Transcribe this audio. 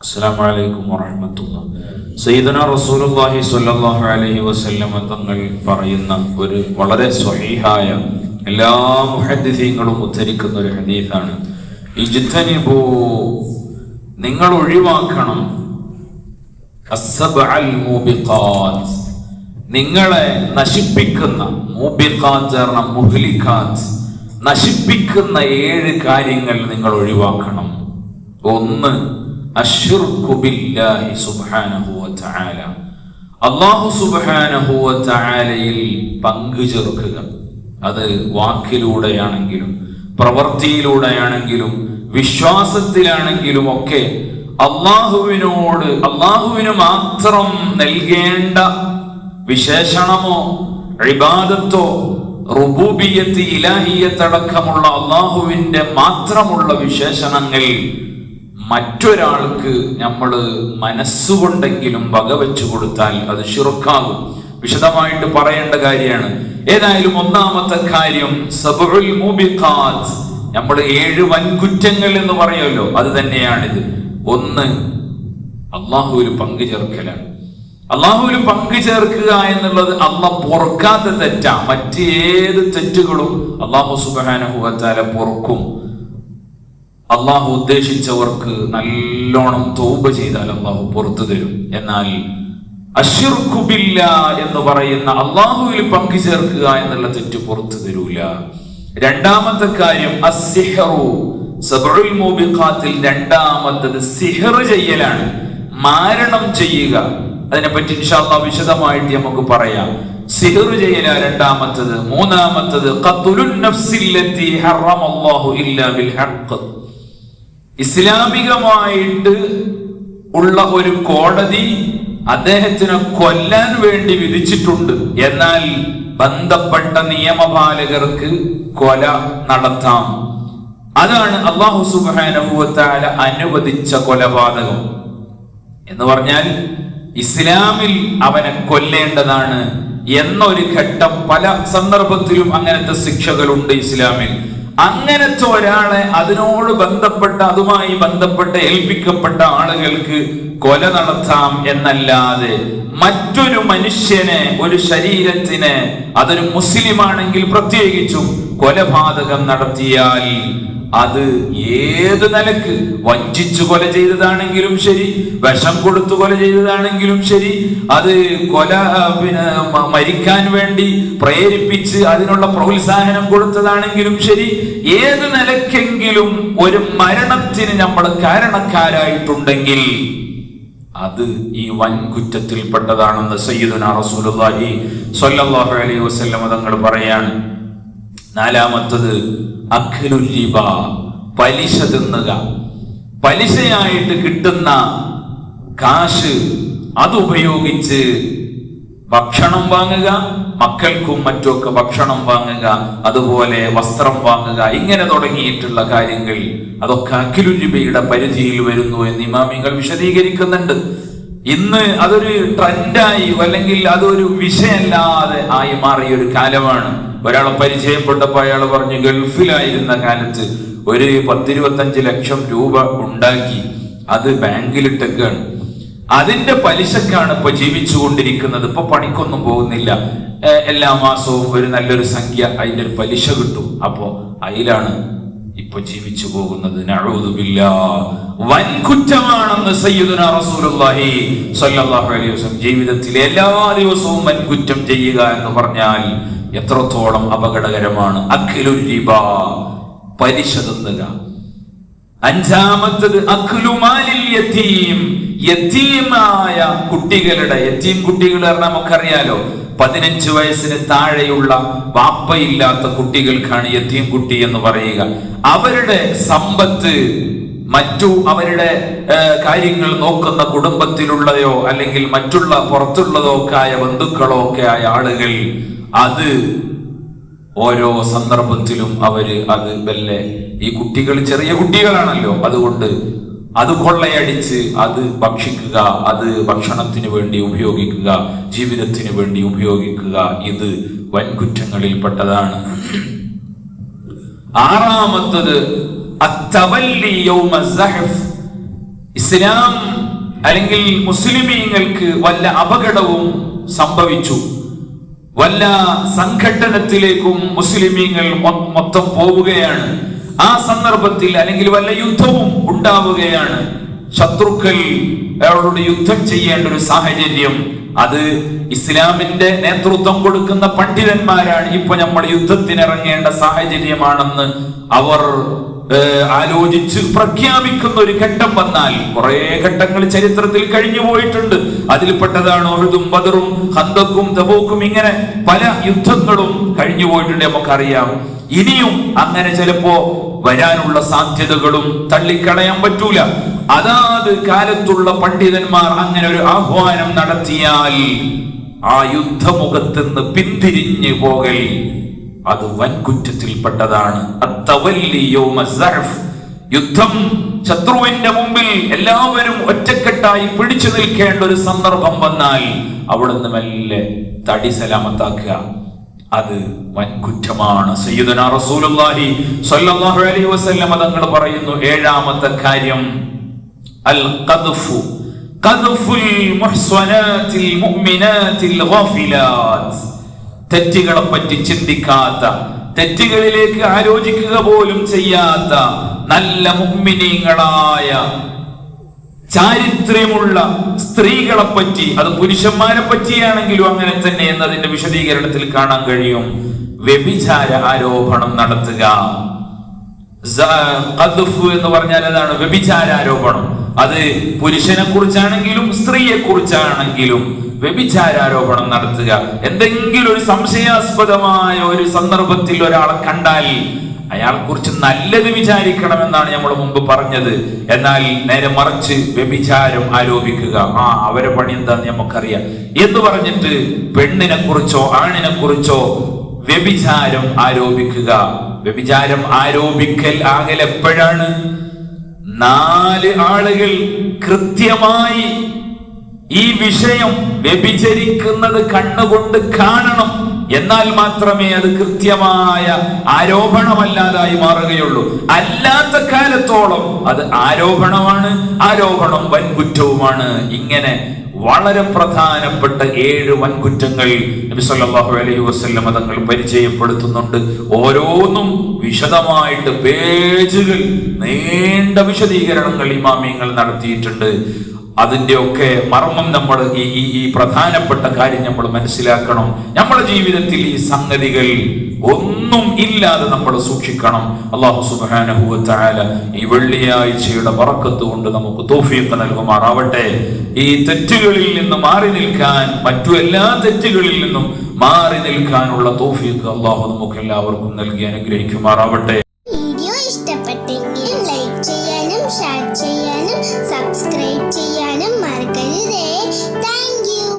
അസ്സലാമു അലൈക്കും വറഹ്മത്തുള്ളാഹി. സയ്യിദുനാ റസൂലുള്ളാഹി സ്വല്ലല്ലാഹു അലൈഹി വസല്ലം തങ്ങൾ പറയുന്ന ഒരു വളരെ സ്വഹീഹായ എല്ലാ മുഹദ്ദിസീങ്ങളും ഉദ്ധരിക്കുന്ന ഒരു ഹദീസാണ്. ഇജ്തനിബൂ, നിങ്ങൾ ഒഴിവാക്കണം, അസ്സബ്അൽ മൂബിഖാത്ത്, നിങ്ങളെ നശിപ്പിക്കുന്ന, മൂബിഖാത്ത് മുഹ്ലിഖാത്ത്, നശിപ്പിക്കുന്ന 7 കാര്യങ്ങൾ നിങ്ങൾ ഒഴിവാക്കണം. 1, അശ്ശിർക്കു ബില്ലാഹി സുബ്ഹാനഹു വതആല, അല്ലാഹു സുബ്ഹാനഹു വതആലയിൽ പങ്കു ചേർക്കുക. അത് വാക്കിലൂടെയാണെങ്കിലും പ്രവൃത്തിയിലൂടെയാണെങ്കിലും വിശ്വാസത്തിലാണെങ്കിലും ഒക്കെ അള്ളാഹുവിന് മാത്രം നൽകേണ്ട വിശേഷണമോ ഇബാദത്തോ റുബൂബിയ്യത്ത് ഇലാഹിയ്യത്ത് അടക്കമുള്ള അള്ളാഹുവിന്റെ മാത്രമുള്ള വിശേഷണങ്ങൾ മറ്റൊരാൾക്ക് നമ്മൾ മനസ്സുകൊണ്ടെങ്കിലും വകവെച്ചു കൊടുത്താൽ അത് ശിർക്കാകും. വിശദമായിട്ട് പറയേണ്ട കാര്യമാണ്. ഏതായാലും ഒന്നാമത്തെ കാര്യം സബ്ഉൽ മൂബിഖാത്ത്, നമ്മൾ 7 വൻകുറ്റങ്ങൾ എന്ന് പറയുമല്ലോ, അത് തന്നെയാണിത്. 1, അള്ളാഹുവിൽ പങ്കു ചേർക്കലാണ്. അള്ളാഹുവിൽ പങ്കു ചേർക്കുക എന്നുള്ളത് അള്ളാഹ് പൊറുക്കാത്ത തെറ്റാ. മറ്റേത് തെറ്റുകളും അള്ളാഹു സുബ്ഹാനഹു വ തആല പൊറുക്കും. അള്ളാഹു ഉദ്ദേശിച്ചവർക്ക് നല്ലോണം തൗബ ചെയ്താൽ അള്ളാഹു പുറത്തു തരും. എന്നാൽ അശ്ശിർക്കു ബില്ലാഹ് എന്ന് പറയുന്ന അള്ളാഹുവിൽ പങ്കു ചേർക്കുക എന്നുള്ള തെറ്റ് പുറത്തു തരൂല. രണ്ടാമത്തെ കാര്യം അസ്സിഹ്റു, സബ്ഉൽ മൂബിഖാത്തിൽ രണ്ടാമത്തത് സിഹ്ർ ചെയ്യലാണ്, മാരണം ചെയ്യുക. അതിനെപ്പറ്റി ഇൻഷാ അല്ലാഹ് വിശദമായിട്ട് നമുക്ക് പറയാം. സിഹ്ർ ചെയ്യല രണ്ടാമത്തത്. മൂന്നാമത്തത് ഖത്ലുൻ നഫ്സില്ലതി ഹറമല്ലാഹു ഇല്ലാ ബിൽ ഹഖ്, ഇസ്ലാമികമായിട്ട് ഉള്ള ഒരു കോടതി അദ്ദേഹത്തിനെ കൊല്ലാൻ വേണ്ടി വിധിച്ചിട്ടുണ്ട്. എന്നാൽ ബന്ധപ്പെട്ട നിയമപാലകർക്ക് കൊല നടത്താം. അതാണ് അല്ലാഹു സുബ്ഹാനഹു വ തആല അനുവദിച്ച കൊലപാതകം എന്ന് പറഞ്ഞാൽ ഇസ്ലാമിൽ അവനെ കൊല്ലേണ്ടതാണ് എന്നൊരു ഘട്ടം. പല സന്ദർഭത്തിലും അങ്ങനത്തെ ശിക്ഷകളുണ്ട് ഇസ്ലാമിൽ. അങ്ങനത്തെ ഒരാളെ അതിനോട് ബന്ധപ്പെട്ട, അതുമായി ബന്ധപ്പെട്ട ഏൽപ്പിക്കപ്പെട്ട ആളുകൾക്ക് കൊല നടത്താം എന്നല്ലാതെ മറ്റൊരു മനുഷ്യനെ, ഒരു ശരീരത്തിന്, അതൊരു മുസ്ലിമാണെങ്കിൽ പ്രത്യേകിച്ചും കൊലപാതകം നടത്തിയാൽ അത് ഏത് നിലക്ക്, വഞ്ചിച്ചു കൊല ചെയ്തതാണെങ്കിലും ശരി, വിഷം കൊടുത്തു കൊല ചെയ്തതാണെങ്കിലും ശരി, അത് കൊല മരിക്കാൻ വേണ്ടി പ്രേരിപ്പിച്ച് അതിനുള്ള പ്രോത്സാഹനം കൊടുത്തതാണെങ്കിലും ശരി, ഏത് നിലക്കെങ്കിലും ഒരു മരണത്തിന് നമ്മൾ കാരണക്കാരായിട്ടുണ്ടെങ്കിൽ അത് ഈ വൻകുറ്റത്തിൽപ്പെട്ടതാണെന്ന് സയ്യിദുനാ റസൂലുള്ളാഹി സ്വല്ലല്ലാഹു അലൈഹി വസല്ലം തങ്ങൾ പറയാണ്. നാലാമത്തത് അഖ്ലുൽ റിബ, പലിശ തിന്നുക. പലിശയായിട്ട് കിട്ടുന്ന കാശ് അതുപയോഗിച്ച് ഭക്ഷണം വാങ്ങുക, മക്കൾക്കും മറ്റുമൊക്കെ ഭക്ഷണം വാങ്ങുക, അതുപോലെ വസ്ത്രം വാങ്ങുക, ഇങ്ങനെ തുടങ്ങിയിട്ടുള്ള കാര്യങ്ങൾ അതൊക്കെ അഖ്ലുൽ റിബയുടെ പരിധിയിൽ വരുന്നു എന്ന് ഇമാമിങ്ങൾ വിശദീകരിക്കുന്നുണ്ട്. ഇന്ന് അതൊരു ട്രെൻഡായി, അല്ലെങ്കിൽ അതൊരു വിഷയമല്ലാതെ ആയി മാറിയ ഒരു കാലമാണ്. ഒരാളെ പരിചയപ്പെട്ടപ്പോ അയാൾ പറഞ്ഞു, ഗൾഫിലായിരുന്ന കാലത്ത് ഒരു 10-25 ലക്ഷം രൂപ ഉണ്ടാക്കി അത് ബാങ്കിലിട്ടൊക്കെയാണ്, അതിന്റെ പലിശക്കാണ് ഇപ്പൊ ജീവിച്ചു കൊണ്ടിരിക്കുന്നത്. ഇപ്പൊ പണിക്കൊന്നും പോകുന്നില്ല, എല്ലാ മാസവും ഒരു നല്ലൊരു സംഖ്യ അതിന്റെ ഒരു പലിശ കിട്ടും. അപ്പോ അതിലാണ് ഇപ്പൊ ജീവിച്ചു പോകുന്നത്. നഊദു ബില്ലാഹ്, വൻകുറ്റമാണെന്ന് സയ്യിദുനാ റസൂലുള്ളാഹി സ്വല്ലല്ലാഹു അലൈഹി വസല്ലം. ജീവിതത്തിൽ എല്ലാ ദിവസവും വൻകുറ്റം ചെയ്യുക എന്ന് പറഞ്ഞാൽ എത്രത്തോളം അപകടകരമാണ്. അഖ്ലുൽ റിബ, പലിശ തിന്നുക. അഞ്ചാമത്തത് അഖ്ലു മാലിൽ യതീം, യതീമായ കുട്ടികളുടെ, യതീം കുട്ടികൾ പറഞ്ഞാൽ നമുക്കറിയാലോ, 15 വയസ്സിന് താഴെയുള്ള വാപ്പയില്ലാത്ത കുട്ടികൾക്കാണ് യതീം കുട്ടി എന്ന് പറയുക. അവരുടെ സമ്പത്ത്, മറ്റു അവരുടെ കാര്യങ്ങൾ നോക്കുന്ന കുടുംബത്തിലുള്ളതോ അല്ലെങ്കിൽ മറ്റുള്ള പുറത്തുള്ളതോ ഒക്കെ ആയ ബന്ധുക്കളോ ഒക്കെ ആയ ആളുകൾ അത് ഓരോ സന്ദർഭത്തിലും അത് വല്ല, ഈ കുട്ടികൾ ചെറിയ കുട്ടികളാണല്ലോ, അതുകൊണ്ട് അത് കൊള്ളയടിച്ച് അത് ഭക്ഷിക്കുക, അത് ഭക്ഷണത്തിന് വേണ്ടി ഉപയോഗിക്കുക, ജീവിതത്തിന് വേണ്ടി ഉപയോഗിക്കുക, ഇത് വൻകുറ്റങ്ങളിൽപ്പെട്ടതാണ്. ആറാമത്തത് അത്തവല്ലി യൗമ സഹഫ്, ഇസ്ലാം അല്ലെങ്കിൽ മുസ്ലിമീങ്ങൾക്ക് വല്ല അപകടവും സംഭവിച്ചു, വല്ല സംഘട്ടനത്തിലേക്കും മുസ്ലിമീങ്ങൾ മൊത്തം പോവുകയാണ്, ആ സന്ദർഭത്തിൽ അല്ലെങ്കിൽ വല്ല യുദ്ധവും ഉണ്ടാവുകയാണ്, ശത്രുക്കൾ അവരോട് യുദ്ധം ചെയ്യേണ്ട ഒരു സാഹചര്യം, അത് ഇസ്ലാമിന്റെ നേതൃത്വം കൊടുക്കുന്ന പണ്ഡിതന്മാരാണ് ഇപ്പൊ നമ്മൾ യുദ്ധത്തിനിറങ്ങേണ്ട സാഹചര്യമാണെന്ന് അവർ ആലോചിച്ച് പ്രഖ്യാപിക്കുന്ന ഒരു ഘട്ടം വന്നാൽ, കുറെ ഘട്ടങ്ങൾ ചരിത്രത്തിൽ കഴിഞ്ഞു പോയിട്ടുണ്ട്. അതിൽപ്പെട്ടതാണ് ഉഹുദും ബദറും ഖന്തഖും തബൂക്കും, ഇങ്ങനെ പല യുദ്ധങ്ങളും കഴിഞ്ഞു പോയിട്ടുണ്ട്, നമുക്കറിയാം. ഇനിയും അങ്ങനെ ചിലപ്പോ വരാനുള്ള സാധ്യതകളും തള്ളിക്കളയാൻ പറ്റൂല. അതാത് കാലത്തുള്ള പണ്ഡിതന്മാർ അങ്ങനെ ഒരു ആഹ്വാനം നടത്തിയാൽ ആ യുദ്ധമുഖത്തുനിന്ന് പിന്തിരിഞ്ഞു പോകൽ അത് വൻകുറ്റത്തിൽപ്പെട്ടതാണ്. യുദ്ധം, ശത്രുവിന്റെ മുമ്പിൽ എല്ലാവരും ഒറ്റക്കെട്ടായി പിടിച്ചു നിൽക്കേണ്ട ഒരു സന്ദർഭം വന്നാൽ അവിടുന്ന് മെല്ലെ തടി സലാമത്താക്കുക, അത് വൻകുറ്റമാണ്. സയ്യിദുനാ റസൂലുള്ളാഹി സ്വല്ലല്ലാഹു അലൈഹി വസല്ലം തങ്ങൾ പറയുന്നു, ഏഴാമത്തെ കാര്യം അൽ ഖദ്ഫു, ഖദ്ഫുൽ മുഹ്സനാത്തിൽ മുഅ്മിനാത്തിൽ ഗാഫിലാത്ത്. തെറ്റുകളെ പറ്റി ചിന്തിക്കാത്ത, തെറ്റുകളിലേക്ക് ആലോചിക്കുക പോലും ചെയ്യാത്ത നല്ല മുഅ്മിനീങ്ങളായ ചാരിത്ര്യമുള്ള സ്ത്രീകളെ പറ്റി, അത് പുരുഷന്മാരെ പറ്റിയാണെങ്കിലും അങ്ങനെ തന്നെ എന്നതിന്റെ വിശദീകരണത്തിൽ കാണാൻ കഴിയും. വ്യഭിചാര ആരോപണം നടത്തുക, ഖദ്ഫ് എന്ന് പറഞ്ഞാൽ അതാണ് വ്യഭിചാരാരോപണം. അത് പുരുഷനെ കുറിച്ചാണെങ്കിലും സ്ത്രീയെ കുറിച്ചാണെങ്കിലും വ്യഭിചാരാരോപണം നടത്തുക. എന്തെങ്കിലും ഒരു സംശയാസ്പദമായ ഒരു സന്ദർഭത്തിൽ ഒരാളെ കണ്ടാൽ അയാളെ കുറിച്ച് നല്ലത് വിചാരിക്കണമെന്നാണ് നമ്മൾ മുമ്പ് പറഞ്ഞത്. എന്നാൽ നേരെ മറിച്ച് വ്യഭിചാരം ആരോപിക്കുക, അവരെ പണി എന്താന്ന് നമുക്കറിയാം എന്ന് പറഞ്ഞിട്ട് പെണ്ണിനെ കുറിച്ചോ ആണിനെ കുറിച്ചോ വ്യഭിചാരം ആരോപിക്കുക. വ്യഭിചാരം ആരോപിക്കൽ ആകൽ എപ്പോഴാണ്? 4 ആളുകൾ കൃത്യമായി ഈ വിഷയം വ്യഭിചരിക്കുന്നത് കണ്ണുകൊണ്ട് കാണണം, എന്നാൽ മാത്രമേ അത് കൃത്യമായ ആരോപണമല്ലാതായി മാറുകയുള്ളൂ. അല്ലാത്ത കാലത്തോളം അത് ആരോപണമാണ്, ആരോപണം വൻകുറ്റവുമാണ്. ഇങ്ങനെ വളരെ പ്രധാനപ്പെട്ട 7 വൻകുറ്റങ്ങൾ നബി സല്ലല്ലാഹു അലൈഹി വസല്ലം തങ്ങൾ പരിചയപ്പെടുത്തുന്നുണ്ട്. ഓരോന്നും വിശദമായിട്ട് പേജുകൾ, നീണ്ട വിശദീകരണങ്ങൾ ഇമാമിയങ്ങൾ നടത്തിയിട്ടുണ്ട്. അതിന്റെ ഒക്കെ മർമ്മം നമ്മൾ ഈ പ്രധാനപ്പെട്ട കാര്യം നമ്മൾ മനസ്സിലാക്കണം. നമ്മുടെ ജീവിതത്തിൽ ഈ സംഗതികൾ ഒന്നും ഇല്ലാതെ നമ്മൾ സൂക്ഷിക്കണം. അല്ലാഹു സുബ്ഹാനഹു വ തആല ഈ വെള്ളിയാഴ്ചയുടെ ബറക്കത്ത് കൊണ്ട് നമുക്ക് തൗഫീഖ് നൽകുമാറാവട്ടെ. ഈ തെറ്റുകളിൽ നിന്ന് മാറി നിൽക്കാൻ, മറ്റു എല്ലാ തെറ്റുകളിൽ നിന്നും മാറി നിൽക്കാനുള്ള തൗഫീഖ് അല്ലാഹു നമുക്ക് എല്ലാവർക്കും നൽകി അനുഗ്രഹിക്കുമാറാവട്ടെ.